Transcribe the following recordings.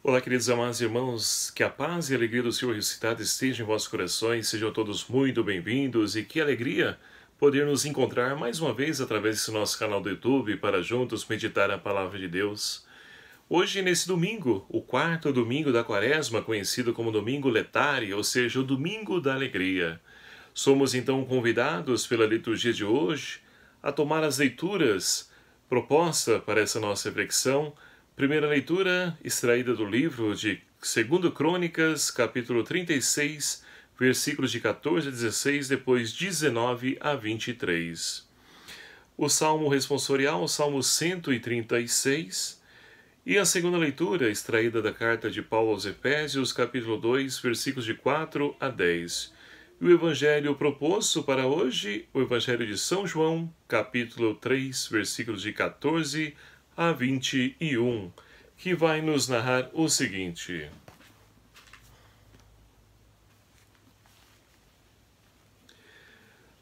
Olá, queridos amados irmãos, que a paz e a alegria do Senhor ressuscitado estejam em vossos corações, sejam todos muito bem-vindos e que alegria poder nos encontrar mais uma vez através desse nosso canal do YouTube para juntos meditar a Palavra de Deus. Hoje, nesse domingo, o quarto domingo da Quaresma, conhecido como Domingo Letare, ou seja, o Domingo da Alegria. Somos então convidados pela liturgia de hoje a tomar as leituras proposta para essa nossa reflexão. Primeira leitura extraída do livro de 2 Crônicas, capítulo 36, versículos de 14 a 16, depois 19 a 23. O salmo responsorial, o salmo 136, e a segunda leitura extraída da carta de Paulo aos Efésios, capítulo 2, versículos de 4 a 10. E o evangelho proposto para hoje, o evangelho de São João, capítulo 3, versículos de 14 a 21, que vai nos narrar o seguinte.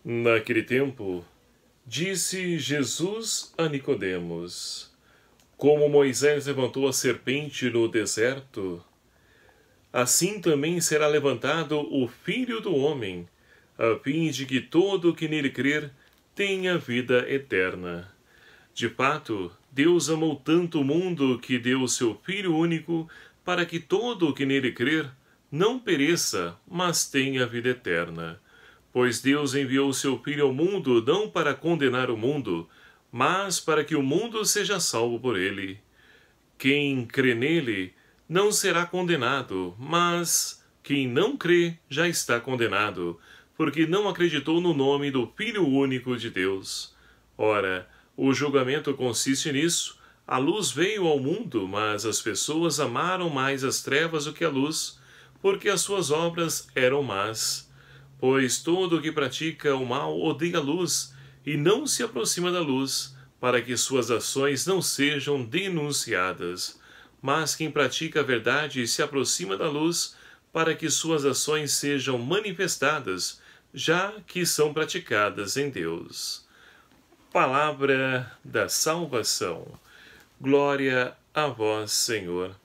Naquele tempo, disse Jesus a Nicodemos: Como Moisés levantou a serpente no deserto, assim também será levantado o Filho do Homem, a fim de que todo o que nele crer tenha vida eterna. De fato, Deus amou tanto o mundo que deu o seu Filho único, para que todo o que nele crer não pereça, mas tenha vida eterna. Pois Deus enviou o seu Filho ao mundo não para condenar o mundo, mas para que o mundo seja salvo por ele. Quem crê nele não será condenado, mas quem não crê já está condenado, porque não acreditou no nome do Filho único de Deus. Ora, o julgamento consiste nisso: a luz veio ao mundo, mas as pessoas amaram mais as trevas do que a luz, porque as suas obras eram más. Pois todo o que pratica o mal odeia a luz, e não se aproxima da luz, para que suas ações não sejam denunciadas. Mas quem pratica a verdade se aproxima da luz, para que suas ações sejam manifestadas, já que são praticadas em Deus. Palavra da salvação. Glória a vós, Senhor.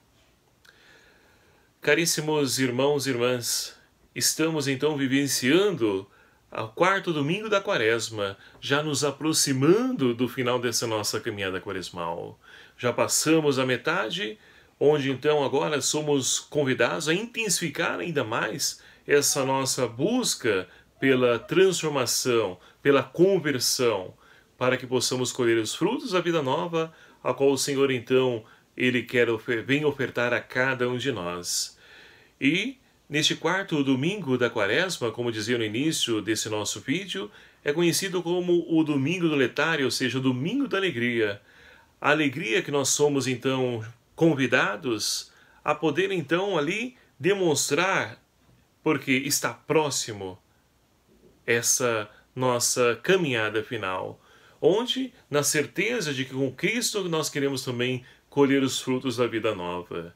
Caríssimos irmãos e irmãs, estamos então vivenciando o quarto domingo da Quaresma, já nos aproximando do final dessa nossa caminhada quaresmal. Já passamos a metade, onde então agora somos convidados a intensificar ainda mais essa nossa busca pela transformação, pela conversão, para que possamos colher os frutos da vida nova, a qual o Senhor, então, Ele vem ofertar a cada um de nós. E, neste quarto domingo da Quaresma, como dizia no início desse nosso vídeo, é conhecido como o Domingo do Letário, ou seja, o Domingo da Alegria. A alegria que nós somos, então, convidados a poder, então, ali demonstrar, porque está próximo essa nossa caminhada final, onde, na certeza de que com Cristo nós queremos também colher os frutos da vida nova.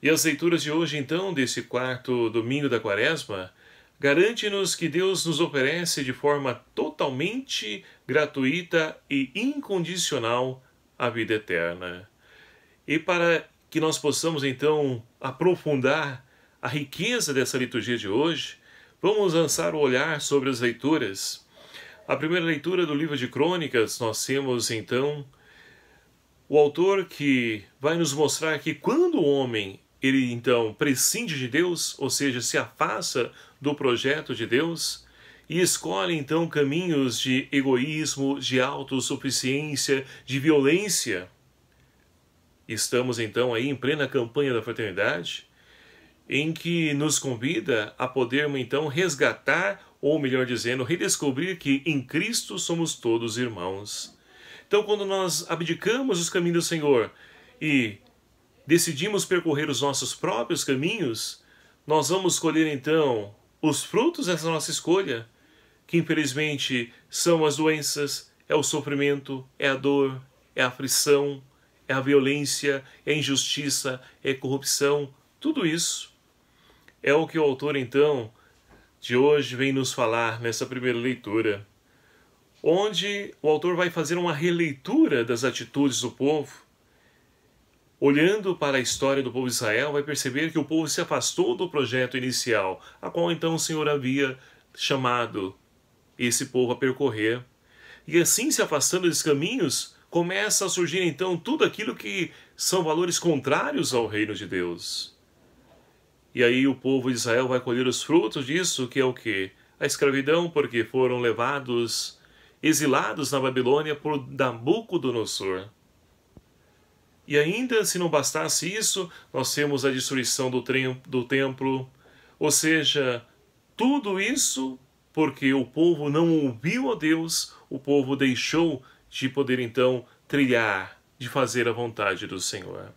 E as leituras de hoje, então, desse quarto domingo da Quaresma, garante-nos que Deus nos oferece de forma totalmente gratuita e incondicional a vida eterna. E para que nós possamos, então, aprofundar a riqueza dessa liturgia de hoje, vamos lançar o olhar sobre as leituras. A primeira leitura do livro de Crônicas, nós temos então o autor que vai nos mostrar que quando o homem, ele então prescinde de Deus, ou seja, se afasta do projeto de Deus, e escolhe então caminhos de egoísmo, de autossuficiência, de violência. Estamos então aí em plena campanha da fraternidade, em que nos convida a podermos então resgatar, ou melhor dizendo, redescobrir que em Cristo somos todos irmãos. Então, quando nós abdicamos os caminhos do Senhor e decidimos percorrer os nossos próprios caminhos, nós vamos colher então os frutos dessa nossa escolha, que infelizmente são as doenças, é o sofrimento, é a dor, é a aflição, é a violência, é a injustiça, é a corrupção, tudo isso. É o que o autor, então, de hoje vem nos falar nessa primeira leitura, onde o autor vai fazer uma releitura das atitudes do povo Olhando para a história do povo de Israel, vai perceber que o povo se afastou do projeto inicial, a qual então o Senhor havia chamado esse povo a percorrer. E assim, se afastando desses caminhos, começa a surgir então tudo aquilo que são valores contrários ao reino de Deus. E aí o povo de Israel vai colher os frutos disso, que é o quê? A escravidão, porque foram levados, exilados na Babilônia por Nabucodonosor. E ainda, se não bastasse isso, nós temos a destruição do templo, ou seja, tudo isso porque o povo não ouviu a Deus, o povo deixou de poder então trilhar, de fazer a vontade do Senhor.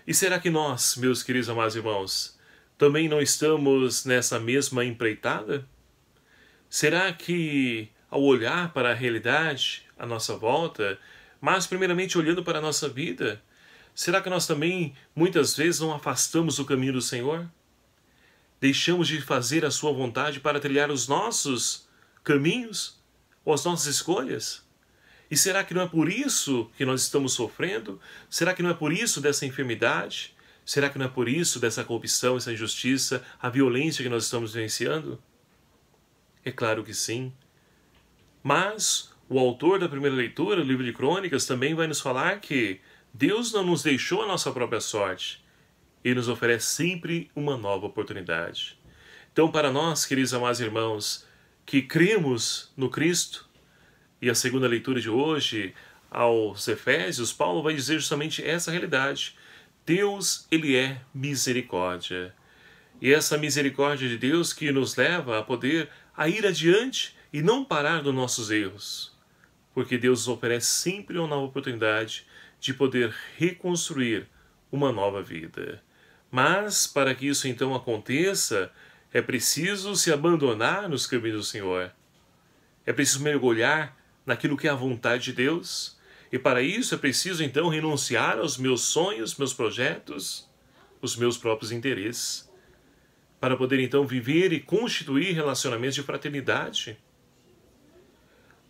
E será que nós, meus queridos amados irmãos, também não estamos nessa mesma empreitada? Será que, ao olhar para a realidade à nossa volta, mas primeiramente olhando para a nossa vida, será que nós também muitas vezes não afastamos o caminho do Senhor? Deixamos de fazer a sua vontade para trilhar os nossos caminhos ou as nossas escolhas? E será que não é por isso que nós estamos sofrendo? Será que não é por isso dessa enfermidade? Será que não é por isso dessa corrupção, essa injustiça, a violência que nós estamos vivenciando? É claro que sim. Mas o autor da primeira leitura, o livro de Crônicas, também vai nos falar que Deus não nos deixou a nossa própria sorte. Ele nos oferece sempre uma nova oportunidade. Então, para nós, queridos amados irmãos, que cremos no Cristo, e a segunda leitura de hoje, aos Efésios, Paulo vai dizer justamente essa realidade. Deus, Ele é misericórdia. E essa misericórdia de Deus que nos leva a poder a ir adiante e não parar nos nossos erros. Porque Deus nos oferece sempre uma nova oportunidade de poder reconstruir uma nova vida. Mas, para que isso então aconteça, é preciso se abandonar nos caminhos do Senhor. É preciso mergulhar naquilo que é a vontade de Deus. E para isso é preciso então renunciar aos meus sonhos, meus projetos, os meus próprios interesses. Para poder então viver e constituir relacionamentos de fraternidade.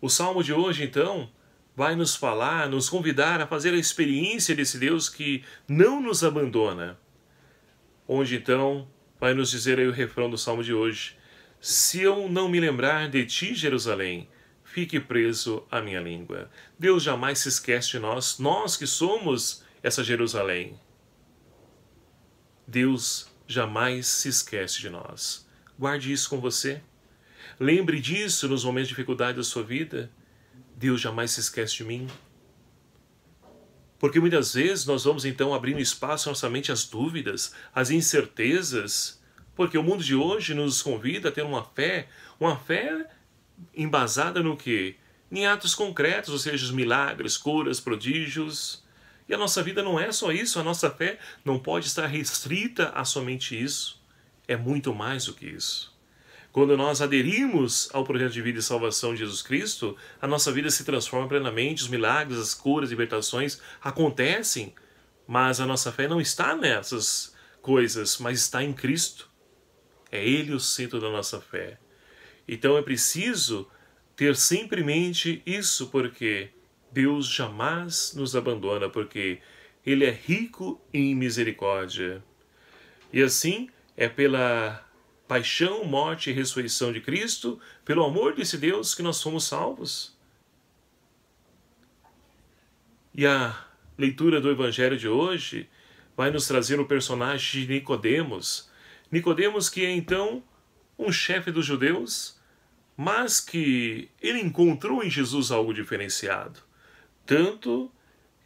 O Salmo de hoje então vai nos falar, nos convidar a fazer a experiência desse Deus que não nos abandona. Onde então vai nos dizer aí o refrão do Salmo de hoje: se eu não me lembrar de ti, Jerusalém, fique preso a minha língua. Deus jamais se esquece de nós, nós que somos essa Jerusalém. Deus jamais se esquece de nós. Guarde isso com você. Lembre disso nos momentos de dificuldade da sua vida. Deus jamais se esquece de mim. Porque muitas vezes nós vamos então abrindo espaço na nossa mente às dúvidas, às incertezas, porque o mundo de hoje nos convida a ter uma fé embasada no quê? Em atos concretos, ou seja, os milagres, curas, prodígios. E a nossa vida não é só isso, a nossa fé não pode estar restrita a somente isso. É muito mais do que isso. Quando nós aderimos ao projeto de vida e salvação de Jesus Cristo, a nossa vida se transforma plenamente, os milagres, as curas, libertações acontecem, mas a nossa fé não está nessas coisas, mas está em Cristo. É Ele o centro da nossa fé. Então é preciso ter sempre em mente isso, porque Deus jamais nos abandona, porque Ele é rico em misericórdia. E assim é pela paixão, morte e ressurreição de Cristo, pelo amor desse Deus que nós fomos salvos. E a leitura do Evangelho de hoje vai nos trazer o personagem de Nicodemos. Nicodemos que é então um chefe dos judeus, mas que ele encontrou em Jesus algo diferenciado. Tanto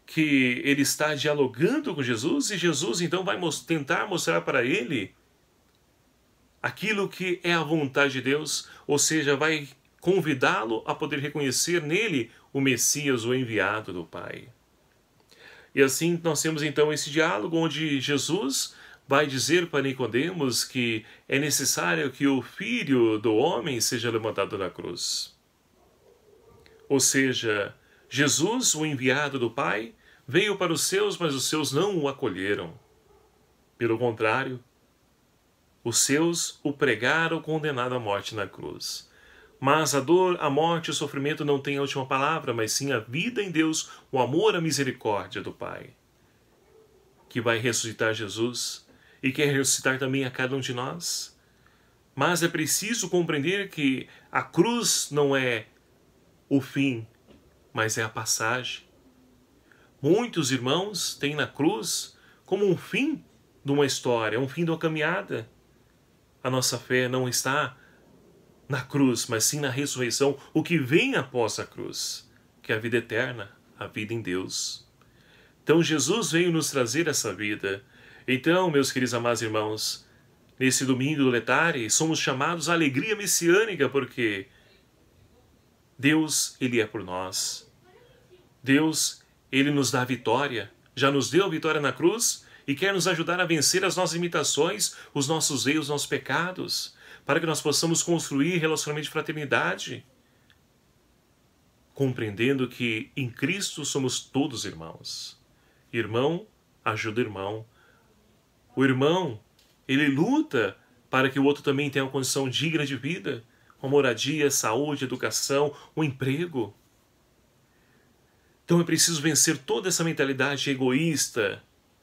que ele está dialogando com Jesus e Jesus então vai tentar mostrar para ele aquilo que é a vontade de Deus, ou seja, vai convidá-lo a poder reconhecer nele o Messias, o enviado do Pai. E assim nós temos então esse diálogo onde Jesus vai dizer para Nicodemos que é necessário que o Filho do Homem seja levantado da cruz. Ou seja, Jesus, o enviado do Pai, veio para os seus, mas os seus não o acolheram. Pelo contrário, os seus o pregaram condenado à morte na cruz. Mas a dor, a morte e o sofrimento não têm a última palavra, mas sim a vida em Deus, o amor, a misericórdia do Pai. que vai ressuscitar Jesus e quer ressuscitar também a cada um de nós. Mas é preciso compreender que a cruz não é o fim, mas é a passagem. Muitos irmãos têm na cruz como um fim de uma história, um fim de uma caminhada. A nossa fé não está na cruz, mas sim na ressurreição, o que vem após a cruz, que é a vida eterna, a vida em Deus. Então Jesus veio nos trazer essa vida. Então, meus queridos amados irmãos, nesse domingo do Letare, somos chamados à alegria messiânica, porque Deus, Ele é por nós. Deus, Ele nos dá a vitória, já nos deu a vitória na cruz e quer nos ajudar a vencer as nossas limitações, os nossos erros, os nossos pecados, para que nós possamos construir relacionamento de fraternidade, compreendendo que em Cristo somos todos irmãos. Irmão ajuda irmão. O irmão, ele luta para que o outro também tenha uma condição digna de vida, com moradia, saúde, educação, um emprego. Então é preciso vencer toda essa mentalidade egoísta,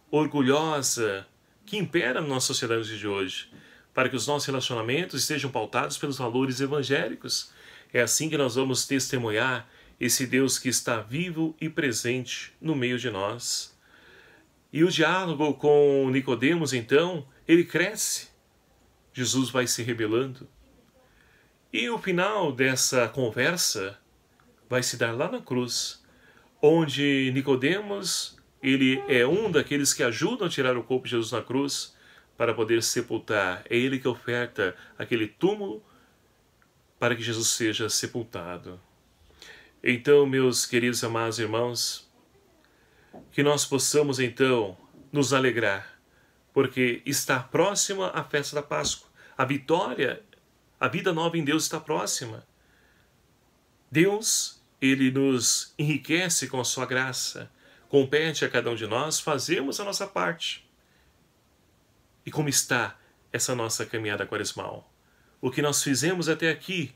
orgulhosa, que impera na nossa sociedade de hoje, para que os nossos relacionamentos estejam pautados pelos valores evangélicos. É assim que nós vamos testemunhar esse Deus que está vivo e presente no meio de nós. E o diálogo com Nicodemos, então, ele cresce. Jesus vai se rebelando. E o final dessa conversa vai se dar lá na cruz, onde Nicodemos, ele é um daqueles que ajudam a tirar o corpo de Jesus na cruz para poder sepultar. É ele que oferta aquele túmulo para que Jesus seja sepultado. Então, meus queridos amados irmãos, que nós possamos então nos alegrar, porque está próxima a festa da Páscoa. A vitória, a vida nova em Deus está próxima. Deus, Ele nos enriquece com a sua graça. Compete a cada um de nós fazermos a nossa parte. E como está essa nossa caminhada quaresmal? O que nós fizemos até aqui?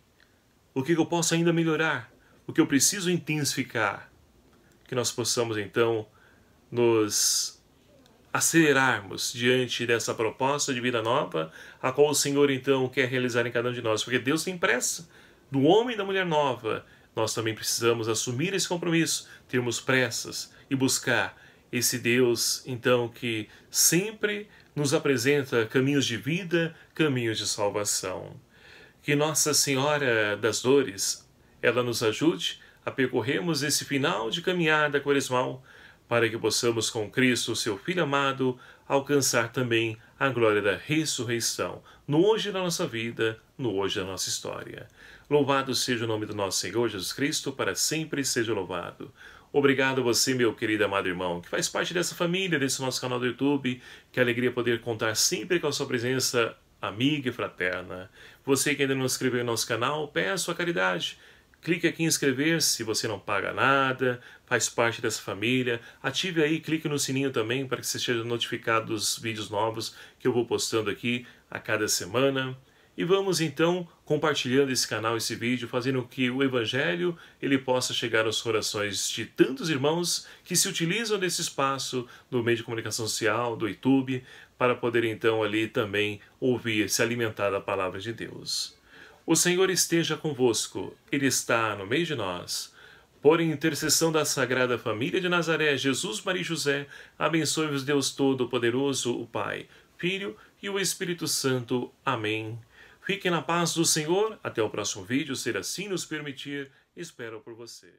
O que eu posso ainda melhorar? O que eu preciso intensificar? Que nós possamos então nos acelerarmos diante dessa proposta de vida nova, a qual o Senhor então quer realizar em cada um de nós, porque Deus tem pressa do homem e da mulher nova. Nós também precisamos assumir esse compromisso, termos pressas e buscar esse Deus então que sempre nos apresenta caminhos de vida, caminhos de salvação. Que Nossa Senhora das Dores, ela nos ajude a percorrermos esse final de caminhada quaresmal, para que possamos com Cristo, seu Filho amado, alcançar também a glória da ressurreição, no hoje da nossa vida, no hoje da nossa história. Louvado seja o nome do nosso Senhor Jesus Cristo, para sempre seja louvado. Obrigado a você, meu querido amado irmão, que faz parte dessa família, desse nosso canal do YouTube. Que alegria poder contar sempre com a sua presença amiga e fraterna. Você que ainda não se inscreveu no nosso canal, peço a caridade. Clique aqui em inscrever-se, se você não paga nada, faz parte dessa família. Ative aí, clique no sininho também para que você seja notificado dos vídeos novos que eu vou postando aqui a cada semana. E vamos então compartilhando esse canal, esse vídeo, fazendo que o Evangelho ele possa chegar aos corações de tantos irmãos que se utilizam desse espaço do meio de comunicação social, do YouTube, para poder então ali também ouvir, se alimentar da palavra de Deus. O Senhor esteja convosco, Ele está no meio de nós. Por intercessão da Sagrada Família de Nazaré, Jesus, Maria e José, abençoe-vos Deus Todo-Poderoso, o Pai, Filho e o Espírito Santo. Amém. Fiquem na paz do Senhor. Até o próximo vídeo, se assim nos permitir. Espero por você.